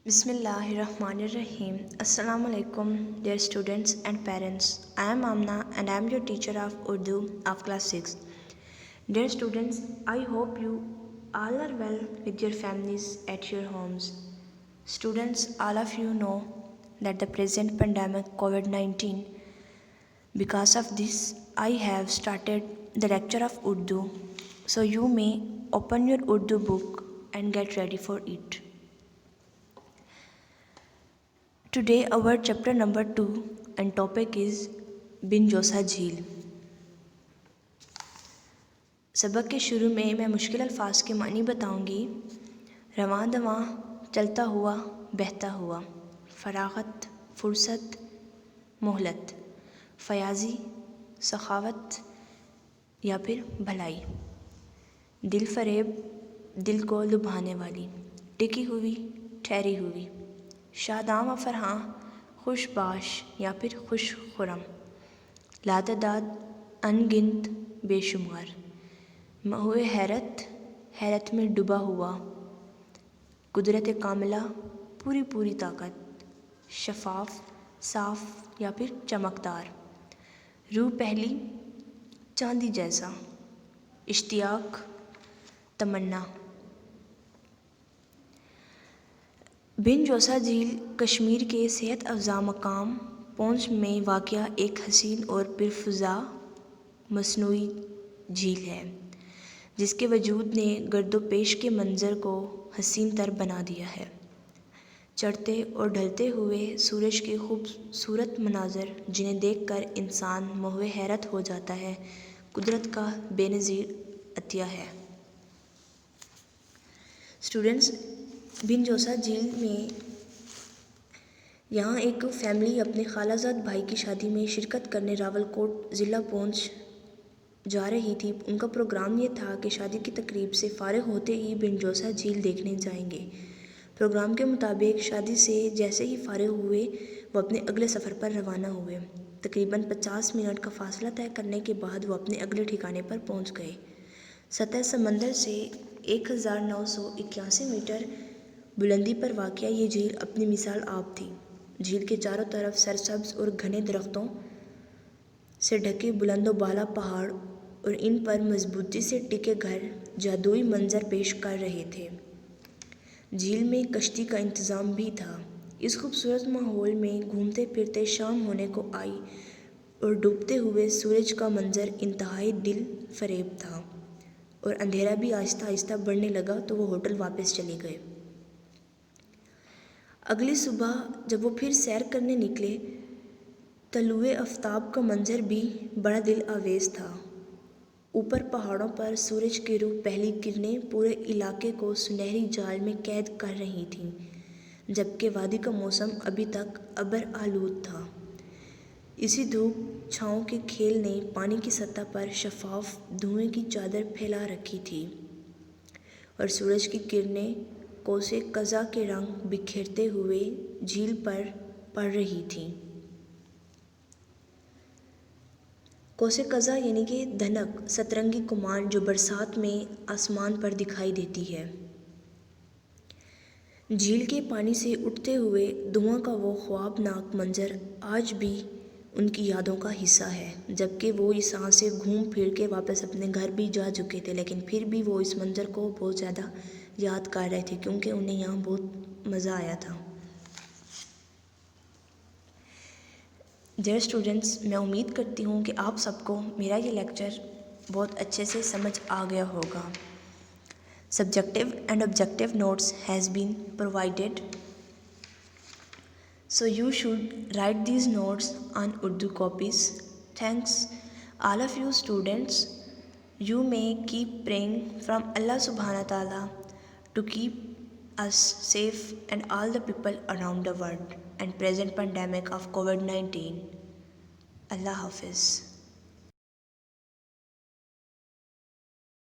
Bismillahirrahmanirrahim. Assalamu alaikum, dear students and parents. I am Amna and I am your teacher of Urdu of class 6. Dear students, I hope you all are well with your families at your homes. Students, all of you know that the present pandemic COVID-19. Because of this, I have started the lecture of Urdu. So you may open your Urdu book and get ready for it. Today our chapter number 2 and topic is बिन जोसा झील। सबक के शुरू में मैं मुश्किल अल्फाज के मानी बताऊंगी। रवां दवां, चलता हुआ, बहता हुआ, फरागत, फुर्सत, मोहलत, फयाजी, सखावत या फिर भलाई, दिल फरेब, दिल को लुभाने वाली, टिकी हुई, ठहरी हुई, शादाम व फरहां, खुशबाश या फिर खुश खुरम, लातदाद, अनगिनत, बेशुमार, महुए हैरत, हैरत में डूबा हुआ, कुदरत कामिला, पूरी पूरी ताकत, शफाफ, साफ या फिर चमकदार, रूह पहली, चांदी जैसा, इश्तियाक, तमन्ना। बिन जोसा झील कश्मीर के सेहत अफ़ज़ा मकाम पौंछ में वाक़या एक हसीन और पुरफ़ज़ा मसनूई झील है, जिसके वजूद ने गर्दोपेश के मंज़र को हसीन तर बना दिया है। चढ़ते और ढलते हुए सूरज के खूबसूरत मनाज़र जिन्हें देखकर इंसान मोहे हैरत हो जाता है, कुदरत का बेनज़ीर अतिया है। स्टूडेंट्स, बिन जोसा झील में यहाँ एक फैमिली अपने खालाजाद भाई की शादी में शिरकत करने रावलकोट ज़िला पहुँच जा रही थी। उनका प्रोग्राम ये था कि शादी की तकरीब से फ़ारिग होते ही बिन जोसा झील देखने जाएंगे। प्रोग्राम के मुताबिक शादी से जैसे ही फ़ारिग हुए वो अपने अगले सफ़र पर रवाना हुए। तकरीबन 50 मिनट का फ़ासला तय करने के बाद वो अपने अगले ठिकाने पर पहुँच गए। सतह समंदर से 1981 मीटर बुलंदी पर वाक़या ये झील अपनी मिसाल आप थी। झील के चारों तरफ सरसब्ज़ और घने दरख्तों से ढके बुलंदो बाला पहाड़ और इन पर मजबूती से टिके घर जादुई मंजर पेश कर रहे थे। झील में कश्ती का इंतज़ाम भी था। इस खूबसूरत माहौल में घूमते फिरते शाम होने को आई और डूबते हुए सूरज का मंजर इंतहाई दिल फरेब था और अंधेरा भी आहिस्ता आहिस्ता बढ़ने लगा तो वो होटल वापस चले गए। अगली सुबह जब वो फिर सैर करने निकले, तलुए आफ्ताब का मंजर भी बड़ा दिल आवेज़ था। ऊपर पहाड़ों पर सूरज की रूह पहली किरणें पूरे इलाके को सुनहरी जाल में कैद कर रही थीं, जबकि वादी का मौसम अभी तक अबर आलूद था। इसी धूप छाँव के खेल ने पानी की सतह पर शफाफ धुएं की चादर फैला रखी थी और सूरज की किरणें कोसे कज़ा के रंग बिखेरते हुए झील पर पड़ रही थीं। कोसे कज़ा यानी कि धनक, सतरंगी कुमान जो बरसात में आसमान पर दिखाई देती है। झील के पानी से उठते हुए धुआं का वो ख्वाबनाक मंजर आज भी उनकी यादों का हिस्सा है, जबकि वो इस यहाँ से घूम फिर के वापस अपने घर भी जा चुके थे, लेकिन फिर भी वो इस मंजर को बहुत ज़्यादा याद कर रहे थे क्योंकि उन्हें यहाँ बहुत मज़ा आया था। डियर स्टूडेंट्स, मैं उम्मीद करती हूँ कि आप सबको मेरा ये लेक्चर बहुत अच्छे से समझ आ गया होगा। Subjective and objective notes has been provided, so you should write these notes on Urdu copies. Thanks all of you students. You may keep praying from Allah Subhanahu wa Ta'ala to keep us safe and all the people around the world and present pandemic of COVID-19. Allah Hafiz.